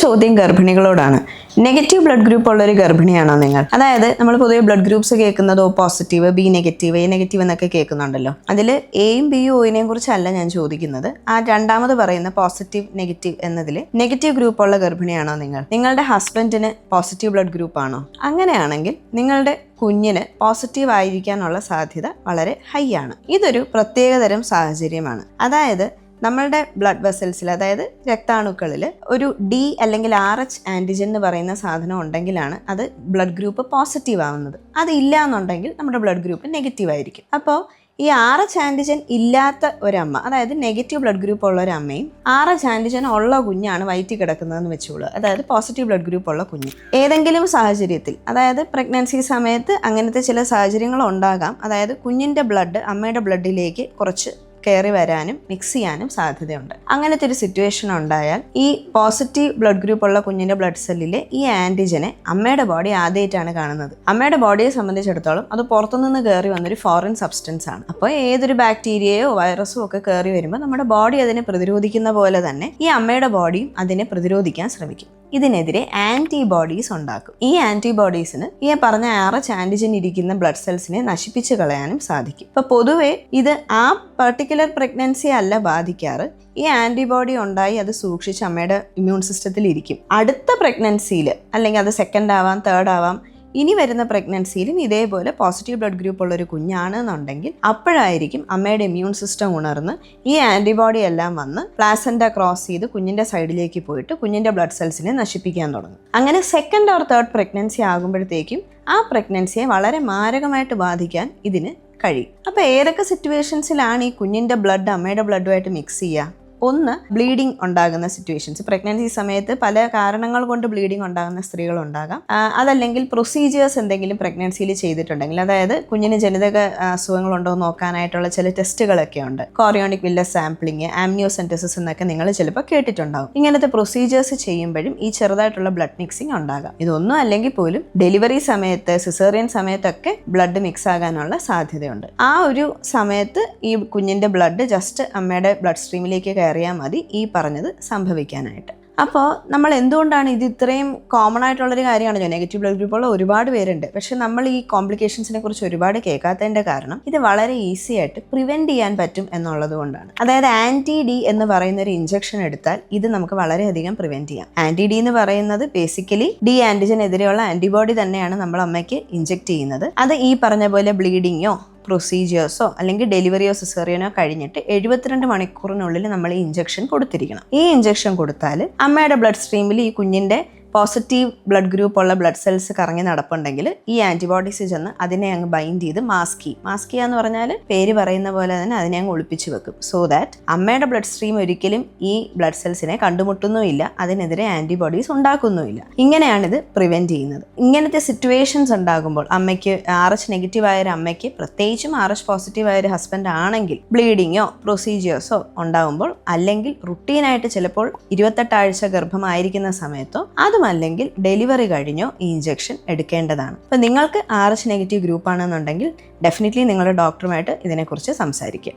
ചോദ്യം ഗർഭിണികളോടാണ്. Negative blood group ഉള്ളൊരു ഗർഭിണിയാണോ നിങ്ങൾ? അതായത് നമ്മൾ പൊതുവെ ബ്ലഡ് ഗ്രൂപ്പ്സ് കേൾക്കുന്നത് O positive, B negative, A negative എന്നൊക്കെ കേൾക്കുന്നുണ്ടല്ലോ. അതിൽ Aയും Bയും Oയിനെയും കുറിച്ചല്ല ഞാൻ ചോദിക്കുന്നത്. ആ രണ്ടാമത് പറയുന്ന പോസിറ്റീവ് നെഗറ്റീവ് എന്നതിൽ നെഗറ്റീവ് ഗ്രൂപ്പ് ഉള്ള ഗർഭിണിയാണോ നിങ്ങൾ? നിങ്ങളുടെ ഹസ്ബൻഡിന് പോസിറ്റീവ് ബ്ലഡ് ഗ്രൂപ്പ് ആണോ? അങ്ങനെയാണെങ്കിൽ നിങ്ങളുടെ കുഞ്ഞിന് പോസിറ്റീവ് ആയിരിക്കാനുള്ള സാധ്യത വളരെ ഹൈ ആണ്. ഇതൊരു പ്രത്യേകതരം സാഹചര്യമാണ്. അതായത് നമ്മളുടെ ബ്ലഡ് വെസൽസിൽ, അതായത് രക്താണുക്കളിൽ ഒരു D അല്ലെങ്കിൽ RH ആൻറ്റിജൻ എന്ന് പറയുന്ന സാധനം ഉണ്ടെങ്കിലാണ് അത് ബ്ലഡ് ഗ്രൂപ്പ് പോസിറ്റീവ് ആവുന്നത്. അതില്ല എന്നുണ്ടെങ്കിൽ നമ്മുടെ ബ്ലഡ് ഗ്രൂപ്പ് നെഗറ്റീവ് ആയിരിക്കും. അപ്പോൾ ഈ RH ആൻറ്റിജൻ ഇല്ലാത്ത ഒരമ്മ, അതായത് നെഗറ്റീവ് ബ്ലഡ് ഗ്രൂപ്പ് ഉള്ള ഒരു അമ്മയും RH ആൻറ്റിജൻ ഉള്ള കുഞ്ഞാണ് വയറ്റിൽ കിടക്കുന്നതെന്ന് വെച്ചോളൂ, അതായത് പോസിറ്റീവ് ബ്ലഡ് ഗ്രൂപ്പ് ഉള്ള കുഞ്ഞ്. ഏതെങ്കിലും സാഹചര്യത്തിൽ, അതായത് പ്രഗ്നൻസി സമയത്ത് അങ്ങനത്തെ ചില സാഹചര്യങ്ങൾ ഉണ്ടാകാം. അതായത് കുഞ്ഞിൻ്റെ ബ്ലഡ് അമ്മയുടെ ബ്ലഡിലേക്ക് കുറച്ച് കയറി വരാനും മിക്സ് ചെയ്യാനും സാധ്യതയുണ്ട്. അങ്ങനത്തെ ഒരു സിറ്റുവേഷൻ ഉണ്ടായാൽ ഈ പോസിറ്റീവ് ബ്ലഡ് ഗ്രൂപ്പ് ഉള്ള കുഞ്ഞിൻ്റെ ബ്ലഡ് സെല്ലിലെ ഈ ആൻറ്റിജനെ അമ്മയുടെ ബോഡി ആദ്യമായിട്ടാണ് കാണുന്നത്. അമ്മയുടെ ബോഡിയെ സംബന്ധിച്ചിടത്തോളം അത് പുറത്തുനിന്ന് കയറി വന്നൊരു ഫോറിൻ സബ്സ്റ്റൻസ് ആണ്. അപ്പോൾ ഏതൊരു ബാക്ടീരിയയോ വൈറസോ ഒക്കെ കയറി വരുമ്പോൾ നമ്മുടെ ബോഡി അതിനെ പ്രതിരോധിക്കുന്ന പോലെ തന്നെ ഈ അമ്മയുടെ ബോഡിയും അതിനെ പ്രതിരോധിക്കാൻ ശ്രമിക്കും. ഇതിനെതിരെ ആൻറ്റിബോഡീസ് ഉണ്ടാക്കും. ഈ ആൻറ്റിബോഡീസിന് ഈ പറഞ്ഞ RH ആൻറ്റിജൻ ഇരിക്കുന്ന ബ്ലഡ് സെൽസിനെ നശിപ്പിച്ച് കളയാനും സാധിക്കും. ഇപ്പോൾ പൊതുവെ ഇത് ആ പർട്ടിക്കുലർ പ്രഗ്നൻസി അല്ല ബാധിക്കാറ്. ഈ ആൻറ്റിബോഡി ഉണ്ടായി അത് സൂക്ഷിച്ച് അമ്മയുടെ ഇമ്മ്യൂൺ സിസ്റ്റത്തിൽ ഇരിക്കും. അടുത്ത പ്രഗ്നൻസിയിൽ, അല്ലെങ്കിൽ അത് സെക്കൻഡ് ആവാം, തേർഡ് ആവാം, ഇനി വരുന്ന പ്രഗ്നൻസിയിലും ഇതേപോലെ പോസിറ്റീവ് ബ്ലഡ് ഗ്രൂപ്പ് ഉള്ളൊരു കുഞ്ഞാണെന്നുണ്ടെങ്കിൽ അപ്പോഴായിരിക്കും അമ്മയുടെ ഇമ്മ്യൂൺ സിസ്റ്റം ഉണർന്ന് ഈ ആൻറ്റിബോഡി എല്ലാം വന്ന് പ്ലാസൻറ്റ ക്രോസ് ചെയ്ത് കുഞ്ഞിൻ്റെ സൈഡിലേക്ക് പോയിട്ട് കുഞ്ഞിൻ്റെ ബ്ലഡ് സെൽസിനെ നശിപ്പിക്കാൻ തുടങ്ങും. അങ്ങനെ സെക്കൻഡ് ഓർ തേർഡ് പ്രഗ്നൻസി ആകുമ്പോഴത്തേക്കും ആ പ്രഗ്നൻസിയെ വളരെ മാരകമായിട്ട് ബാധിക്കാൻ ഇതിന് കഴിയും. അപ്പോൾ ഏതൊക്കെ സിറ്റുവേഷൻസിലാണ് ഈ കുഞ്ഞിൻ്റെ ബ്ലഡ് അമ്മയുടെ ബ്ലഡുമായിട്ട് മിക്സ് ചെയ്യുക? ഒന്ന്, ബ്ലീഡിങ് ഉണ്ടാകുന്ന സിറ്റുവേഷൻസ്. പ്രഗ്നൻസി സമയത്ത് പല കാരണങ്ങൾ കൊണ്ട് ബ്ലീഡിങ് ഉണ്ടാകുന്ന സ്ത്രീകളുണ്ടാകാം. അതല്ലെങ്കിൽ പ്രൊസീജിയേഴ്സ് എന്തെങ്കിലും പ്രഗ്നൻസിയിൽ ചെയ്തിട്ടുണ്ടെങ്കിൽ, അതായത് കുഞ്ഞിന് ജനിതക അസുഖങ്ങളുണ്ടോ എന്ന് നോക്കാനായിട്ടുള്ള ചില ടെസ്റ്റുകളൊക്കെ ഉണ്ട്. കോറിയോണിക് വില്ലസ് സാമ്പിളിങ്, ആംനിയോസെൻറ്റസിസ് എന്നൊക്കെ നിങ്ങൾ ചിലപ്പോൾ കേട്ടിട്ടുണ്ടാകും. ഇങ്ങനത്തെ പ്രൊസീജിയേഴ്സ് ചെയ്യുമ്പോഴും ഈ ചെറുതായിട്ടുള്ള ബ്ലഡ് മിക്സിങ് ഉണ്ടാകാം. ഇതൊന്നും അല്ലെങ്കിൽ പോലും ഡെലിവറി സമയത്ത്, സിസേറിയൻ സമയത്തൊക്കെ ബ്ലഡ് മിക്സ് ആകാനുള്ള സാധ്യതയുണ്ട്. ആ ഒരു സമയത്ത് ഈ കുഞ്ഞിൻ്റെ ബ്ലഡ് ജസ്റ്റ് അമ്മയുടെ ബ്ലഡ് സ്ട്രീമിലേക്ക് കയറിയാൽ മതി ഈ പറഞ്ഞത് സംഭവിക്കാനായിട്ട്. അപ്പോൾ നമ്മൾ എന്തുകൊണ്ടാണ് ഇത് ഇത്രയും കോമൺ ആയിട്ടുള്ളൊരു കാര്യമാണ്? നെഗറ്റീവ് ബ്ലഡ് ഗ്രൂപ്പുള്ള ഒരുപാട് പേരുണ്ട്. പക്ഷെ നമ്മൾ ഈ കോംപ്ലിക്കേഷൻസിനെ കുറിച്ച് ഒരുപാട് കേൾക്കാത്തതിൻ്റെ കാരണം ഇത് വളരെ ഈസി ആയിട്ട് പ്രിവെൻറ്റ് ചെയ്യാൻ പറ്റും എന്നുള്ളത് കൊണ്ടാണ്. അതായത് ആൻറ്റി-D എന്ന് പറയുന്ന ഒരു ഇഞ്ചക്ഷൻ എടുത്താൽ ഇത് നമുക്ക് വളരെയധികം പ്രിവെൻറ്റ് ചെയ്യാം. ആൻറ്റി-D എന്ന് പറയുന്നത് ബേസിക്കലി D ആൻറ്റിജനെതിരെയുള്ള ആൻറ്റിബോഡി തന്നെയാണ് നമ്മൾ അമ്മയ്ക്ക് ഇഞ്ചെക്ട് ചെയ്യുന്നത്. അത് ഈ പറഞ്ഞ പോലെ ബ്ലീഡിങ്ങോ പ്രൊസീജിയേഴ്സോ അല്ലെങ്കിൽ ഡെലിവറിയോ സിസേറിയനോ കഴിഞ്ഞിട്ട് 72 മണിക്കൂറിനുള്ളിൽ നമ്മൾ ഈ ഇഞ്ചക്ഷൻ കൊടുത്തിരിക്കണം. ഈ ഇഞ്ചക്ഷൻ കൊടുത്താൽ അമ്മയുടെ ബ്ലഡ് സ്ട്രീമിൽ ഈ കുഞ്ഞിൻ്റെ പോസിറ്റീവ് ബ്ലഡ് ഗ്രൂപ്പ് ഉള്ള ബ്ലഡ് സെൽസ് കറങ്ങി നടപ്പുണ്ടെങ്കിൽ ഈ ആൻറ്റിബോഡീസ് ചെന്ന് അതിനെ അങ്ങ് ബൈൻഡ് ചെയ്ത് മാസ്ക് ചെയ്യുക എന്ന് പറഞ്ഞാൽ പേര് പറയുന്ന പോലെ തന്നെ അതിനെ അങ്ങ് ഒളിപ്പിച്ച് വെക്കും. സോ ദാറ്റ് അമ്മയുടെ ബ്ലഡ് സ്ട്രീം ഒരിക്കലും ഈ ബ്ലഡ് സെൽസിനെ കണ്ടുമുട്ടുന്നുമില്ല, അതിനെതിരെ ആൻറ്റിബോഡീസ് ഉണ്ടാക്കുന്നുമില്ല. ഇങ്ങനെയാണിത് പ്രിവെൻറ്റ് ചെയ്യുന്നത്. ഇങ്ങനത്തെ സിറ്റുവേഷൻസ് ഉണ്ടാകുമ്പോൾ അമ്മയ്ക്ക് RH നെഗറ്റീവ് ആയ ഒരു അമ്മയ്ക്ക്, പ്രത്യേകിച്ചും RH പോസിറ്റീവ് ആയ ഒരു ഹസ്ബൻഡ് ആണെങ്കിൽ ബ്ലീഡിങ്ങോ പ്രൊസീജിയേഴ്സോ ഉണ്ടാകുമ്പോൾ, അല്ലെങ്കിൽ റുട്ടീനായിട്ട് ചിലപ്പോൾ 28 ആഴ്ച ഗർഭമായിരിക്കുന്ന സമയത്തോ അല്ലെങ്കിൽ ഡെലിവറി കഴിഞ്ഞോ ഈ ഇഞ്ചക്ഷൻ എടുക്കേണ്ടതാണ്. അപ്പോൾ നിങ്ങൾക്ക് RH നെഗറ്റീവ് ഗ്രൂപ്പ് ആണെന്നുണ്ടെങ്കിൽ ഡെഫിനറ്റ്ലി നിങ്ങളുടെ ഡോക്ടറുമായിട്ട് ഇതിനെക്കുറിച്ച് സംസാരിക്കുക.